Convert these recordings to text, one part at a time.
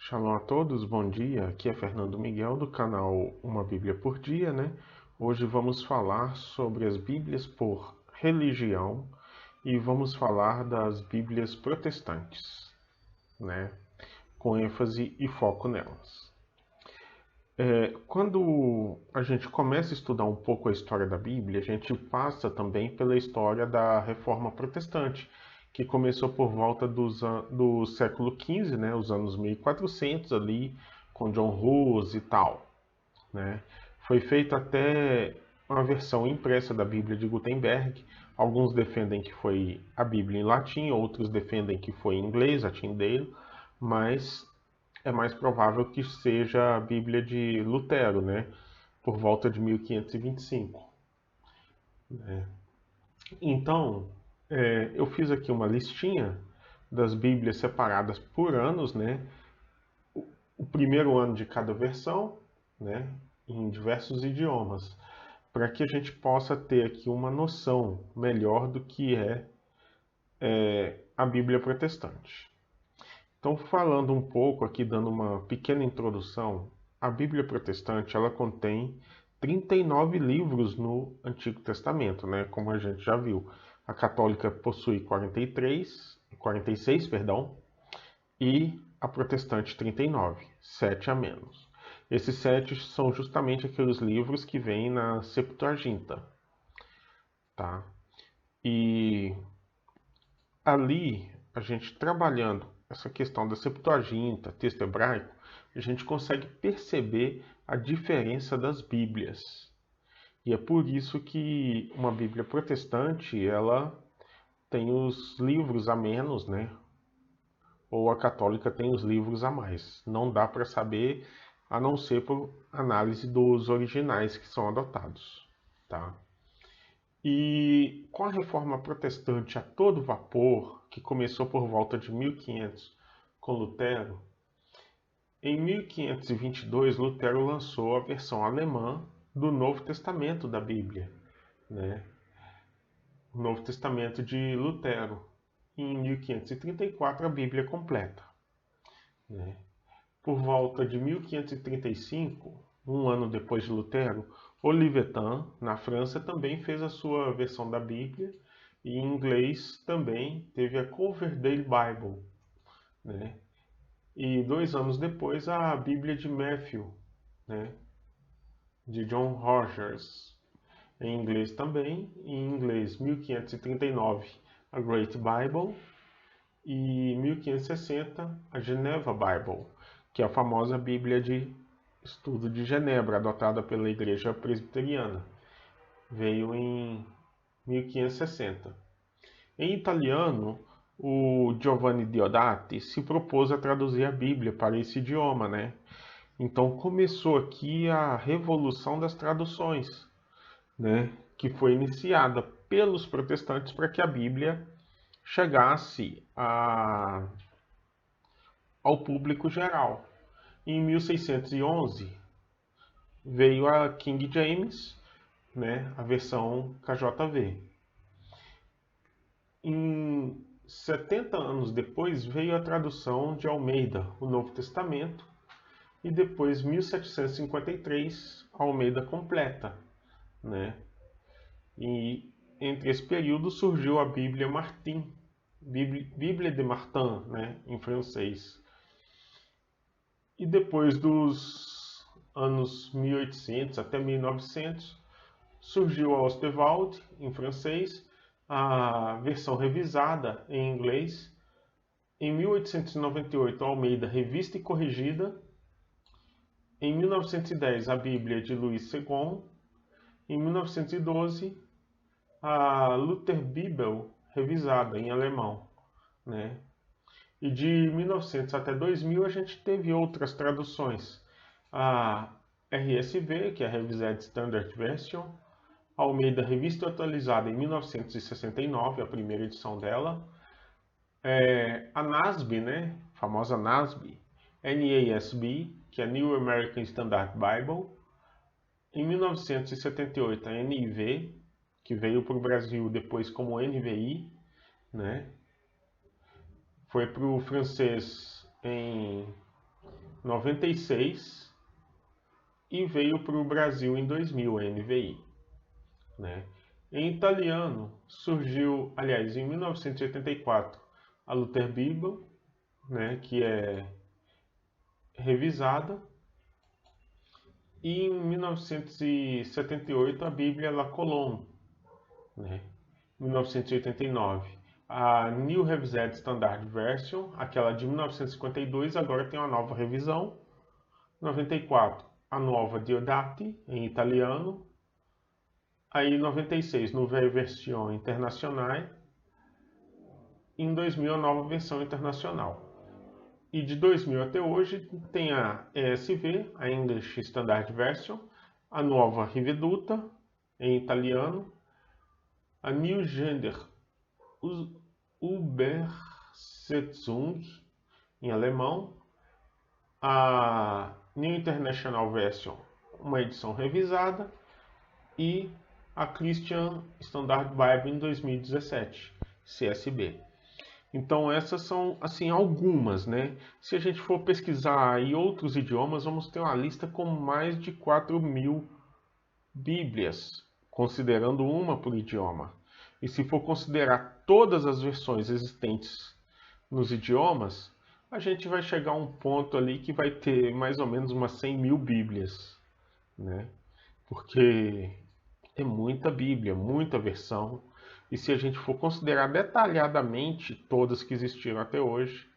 Shalom a todos, bom dia. Aqui é Fernando Miguel do canal Uma Bíblia por Dia, né? Hoje vamos falar sobre as Bíblias por religião e vamos falar das Bíblias protestantes, né? Com ênfase e foco nelas. Quando a gente começa a estudar um pouco a história da Bíblia, a gente passa também pela história da Reforma Protestante, que começou por volta do século XV, né, os anos 1400 ali, com John Hus e tal, né? Foi feita até uma versão impressa da Bíblia de Gutenberg. Alguns defendem que foi a Bíblia em latim, outros defendem que foi em inglês, a Tyndale, mas é mais provável que seja a Bíblia de Lutero, né? Por volta de 1525. Então, eu fiz aqui uma listinha das Bíblias separadas por anos, né? O primeiro ano de cada versão, né? Em diversos idiomas, para que a gente possa ter aqui uma noção melhor do que é a Bíblia protestante. Então, falando um pouco aqui, dando uma pequena introdução, a Bíblia protestante ela contém 39 livros no Antigo Testamento, né? Como a gente já viu. A católica possui 46, perdão, e a protestante 39, 7 a menos. Esses 7 são justamente aqueles livros que vêm na Septuaginta, tá? E ali, a gente trabalhando essa questão da Septuaginta, texto hebraico, a gente consegue perceber a diferença das Bíblias. E é por isso que uma Bíblia protestante, ela tem os livros a menos, né? Ou a católica tem os livros a mais. Não dá para saber, a não ser por análise dos originais que são adotados, tá? E com a reforma protestante a todo vapor, que começou por volta de 1500 com Lutero, em 1522 Lutero lançou a versão alemã do Novo Testamento da Bíblia, né? O Novo Testamento de Lutero. E em 1534 a Bíblia completa, né? Por volta de 1535, um ano depois de Lutero, Olivetan, na França, também fez a sua versão da Bíblia, e em inglês também teve a Coverdale Bible, né? E 2 anos depois, a Bíblia de Matthew, né? De John Rogers, em inglês também, em inglês 1539, a Great Bible, e 1560, a Geneva Bible, que é a famosa Bíblia de Estudo de Genebra, adotada pela Igreja Presbiteriana. Veio em 1560. Em italiano, o Giovanni Diodati se propôs a traduzir a Bíblia para esse idioma, né? Então começou aqui a revolução das traduções, né? Que foi iniciada pelos protestantes para que a Bíblia chegasse ao público geral. Em 1611 veio a King James, né, a versão KJV. Em 70 anos depois veio a tradução de Almeida, o Novo Testamento, e depois 1753 a Almeida completa, né? E entre esse período surgiu a Bíblia Martin, Bíblia de Martin, né, em francês. E depois dos anos 1800 até 1900, surgiu a Ostewald, em francês, a versão revisada em inglês. Em 1898, a Almeida, revista e corrigida. Em 1910, a Bíblia de Louis II. Em 1912, a Luther Bibel, revisada em alemão, né? E de 1900 até 2000 a gente teve outras traduções. A RSV, que é a Revised Standard Version, a Almeida Revista Atualizada em 1969, a primeira edição dela. A NASB, né? A famosa NASB, NASB, que é New American Standard Bible. Em 1978, a NIV, que veio para o Brasil depois como NVI, né? Foi para o francês em 96 e veio para o Brasil em 2000, a NVI, né? Em italiano surgiu, aliás, em 1984, a Luther Bible, né, que é revisada, e em 1978 a Bíblia La Colombe, né? 1989 a New Revised Standard Version, aquela de 1952, agora tem uma nova revisão. 94 a nova Diodati, em italiano. Aí 96 Nouvelle Version Internationale. Em 2000 a nova versão internacional. E de 2000 até hoje tem a ESV, a English Standard Version, a nova Riveduta, em italiano, a New Gender Übersetzung, em alemão, a New International Version, uma edição revisada, e a Christian Standard Bible em 2017, CSB. Então essas são assim algumas, né? Se a gente for pesquisar em outros idiomas, vamos ter uma lista com mais de 4.000 Bíblias, considerando uma por idioma. E se for considerar todas as versões existentes nos idiomas, a gente vai chegar a um ponto ali que vai ter mais ou menos umas 100.000 Bíblias, né? Porque é muita Bíblia, muita versão. E se a gente for considerar detalhadamente todas que existiram até hoje,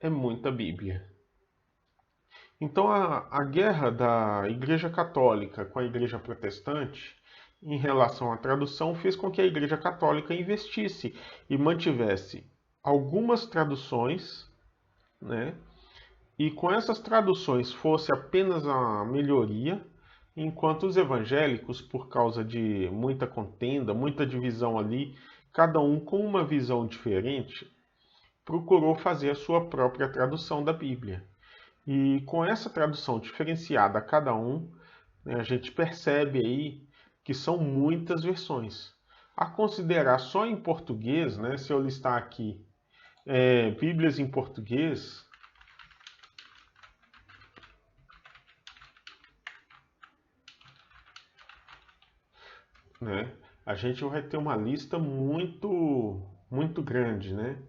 é muita Bíblia. Então a guerra da Igreja Católica com a Igreja Protestante em relação à tradução fez com que a Igreja Católica investisse e mantivesse algumas traduções, né? E com essas traduções fosse apenas a melhoria, enquanto os evangélicos, por causa de muita contenda, muita divisão ali, cada um com uma visão diferente, procurou fazer a sua própria tradução da Bíblia. E com essa tradução diferenciada a cada um, né, a gente percebe aí que são muitas versões. A considerar só em português, né, se eu listar aqui Bíblias em português, né, a gente vai ter uma lista muito grande, né?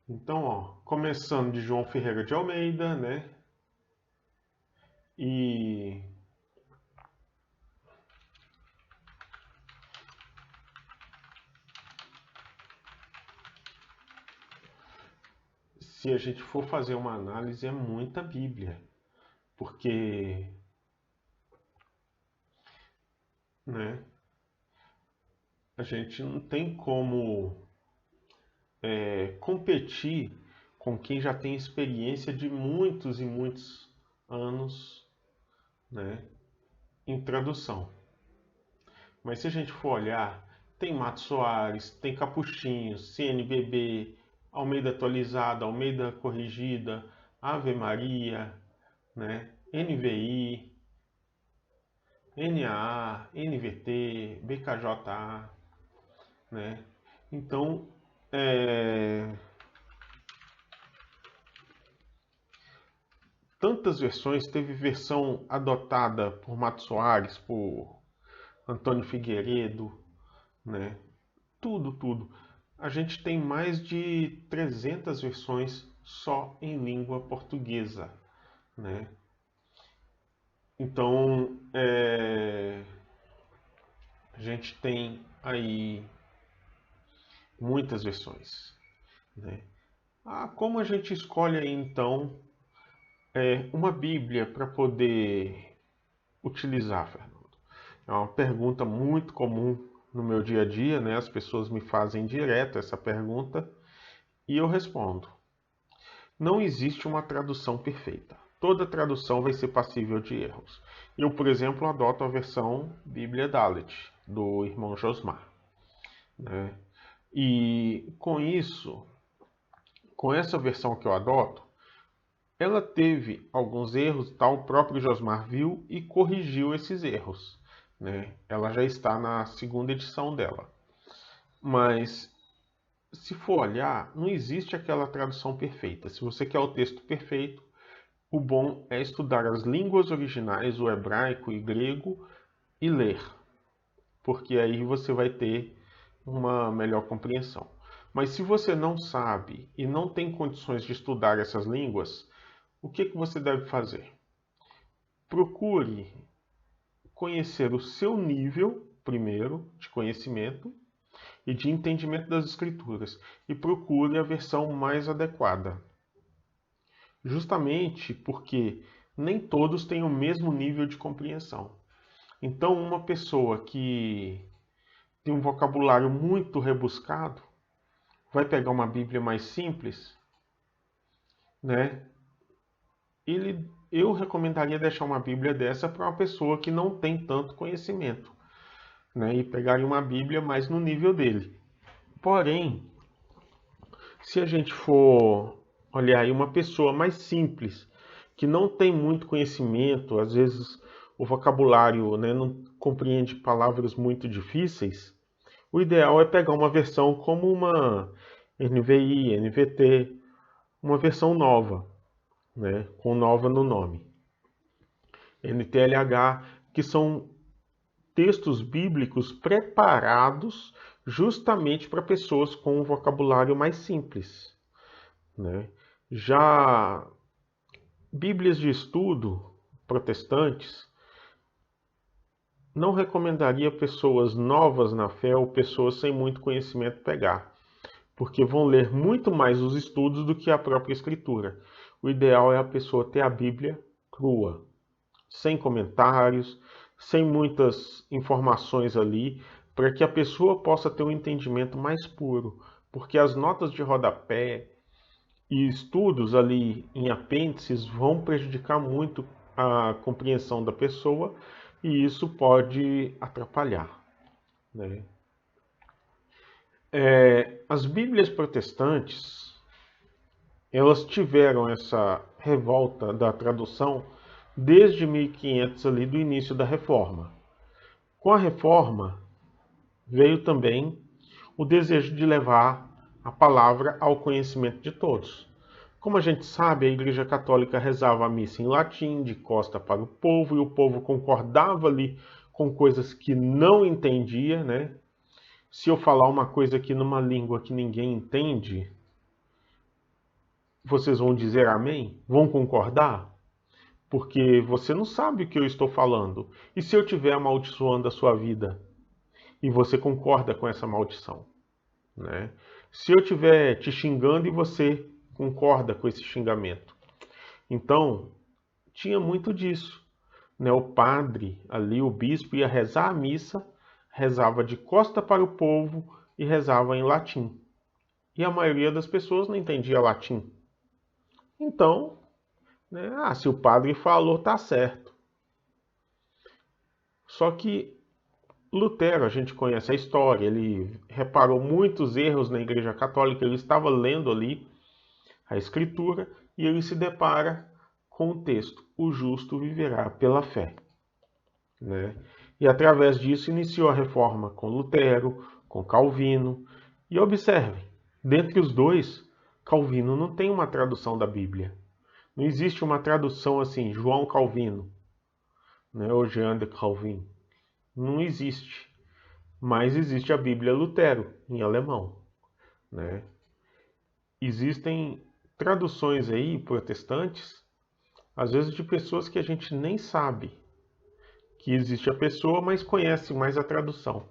Então, ó, começando de João Ferreira de Almeida, né? E se a gente for fazer uma análise, é muita Bíblia, porque, né, a gente não tem como competir com quem já tem experiência de muitos e muitos anos, né, em tradução. Mas se a gente for olhar, tem Mato Soares, tem Capuchinhos, CNBB, Almeida Atualizada, Almeida Corrigida, Ave Maria, né, NVI, NAA, NVT, BKJA, né? Então, tantas versões, teve versão adotada por Mato Soares, por Antônio Figueiredo, né? Tudo. A gente tem mais de 300 versões só em língua portuguesa, né? Então, a gente tem aí muitas versões, né? Como a gente escolhe aí, então, uma Bíblia para poder utilizar, Fernando? É uma pergunta muito comum no meu dia a dia, né? As pessoas me fazem direto essa pergunta e eu respondo. Não existe uma tradução perfeita. Toda tradução vai ser passível de erros. Eu, por exemplo, adoto a versão Bíblia Dalet, do irmão Josmar, né? E com isso, com essa versão que eu adoto, ela teve alguns erros, tal, o próprio Josmar viu e corrigiu esses erros, né? Ela já está na segunda edição dela. Mas se for olhar, não existe aquela tradução perfeita. Se você quer o texto perfeito, o bom é estudar as línguas originais, o hebraico e grego, e ler, porque aí você vai ter uma melhor compreensão. Mas se você não sabe e não tem condições de estudar essas línguas, o que você deve fazer? Procure conhecer o seu nível, primeiro, de conhecimento e de entendimento das escrituras, e procure a versão mais adequada. Justamente porque nem todos têm o mesmo nível de compreensão. Então, uma pessoa que tem um vocabulário muito rebuscado vai pegar uma Bíblia mais simples, né? Eu recomendaria deixar uma Bíblia dessa para uma pessoa que não tem tanto conhecimento, né? E pegar uma Bíblia mais no nível dele. Porém, se a gente for olhar aí uma pessoa mais simples, que não tem muito conhecimento, às vezes o vocabulário, né, não compreende palavras muito difíceis, o ideal é pegar uma versão como uma NVI, NVT, uma versão nova, né, com nova no nome. NTLH, que são textos bíblicos preparados justamente para pessoas com um vocabulário mais simples, né? Já Bíblias de estudo protestantes, não recomendaria pessoas novas na fé ou pessoas sem muito conhecimento pegar, porque vão ler muito mais os estudos do que a própria escritura. O ideal é a pessoa ter a Bíblia crua, sem comentários, sem muitas informações ali, para que a pessoa possa ter um entendimento mais puro, porque as notas de rodapé e estudos ali em apêndices vão prejudicar muito a compreensão da pessoa e isso pode atrapalhar, né? As Bíblias protestantes, elas tiveram essa revolta da tradução desde 1500 ali do início da Reforma. Com a Reforma veio também o desejo de levar a palavra ao conhecimento de todos. Como a gente sabe, a Igreja Católica rezava a missa em latim, de costa para o povo, e o povo concordava ali com coisas que não entendia, né? Se eu falar uma coisa aqui numa língua que ninguém entende, vocês vão dizer amém? Vão concordar? Porque você não sabe o que eu estou falando. E se eu estiver amaldiçoando a sua vida e você concorda com essa maldição, né? Se eu estiver te xingando e você concorda com esse xingamento. Então, tinha muito disso, né? O padre ali, o bispo, ia rezar a missa, rezava de costa para o povo e rezava em latim. E a maioria das pessoas não entendia latim. Então, né, se o padre falou, tá certo. Só que Lutero, a gente conhece a história, ele reparou muitos erros na Igreja Católica, ele estava lendo ali a Escritura e ele se depara com o texto: o justo viverá pela fé, né? E através disso iniciou a reforma com Lutero, com Calvino. E observem, dentre os dois, Calvino não tem uma tradução da Bíblia. Não existe uma tradução assim, João Calvino, né, ou Jean de Calvin. Não existe. Mas existe a Bíblia Lutero, em alemão, né? Existem traduções aí protestantes, às vezes de pessoas que a gente nem sabe que existe a pessoa, mas conhece mais a tradução,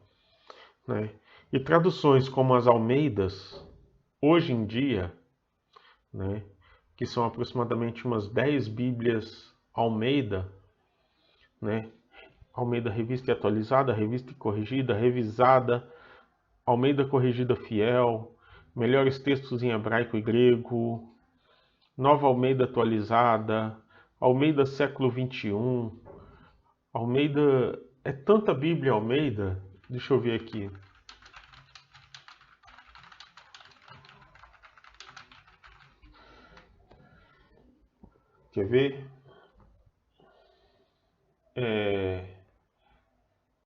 né? E traduções como as Almeidas, hoje em dia, né, que são aproximadamente umas 10 Bíblias Almeida, né? Almeida Revista e Atualizada, Revista e Corrigida, Revisada, Almeida Corrigida Fiel, Melhores Textos em Hebraico e Grego, Nova Almeida Atualizada, Almeida Século XXI, Almeida... É tanta Bíblia Almeida, deixa eu ver aqui. Quer ver?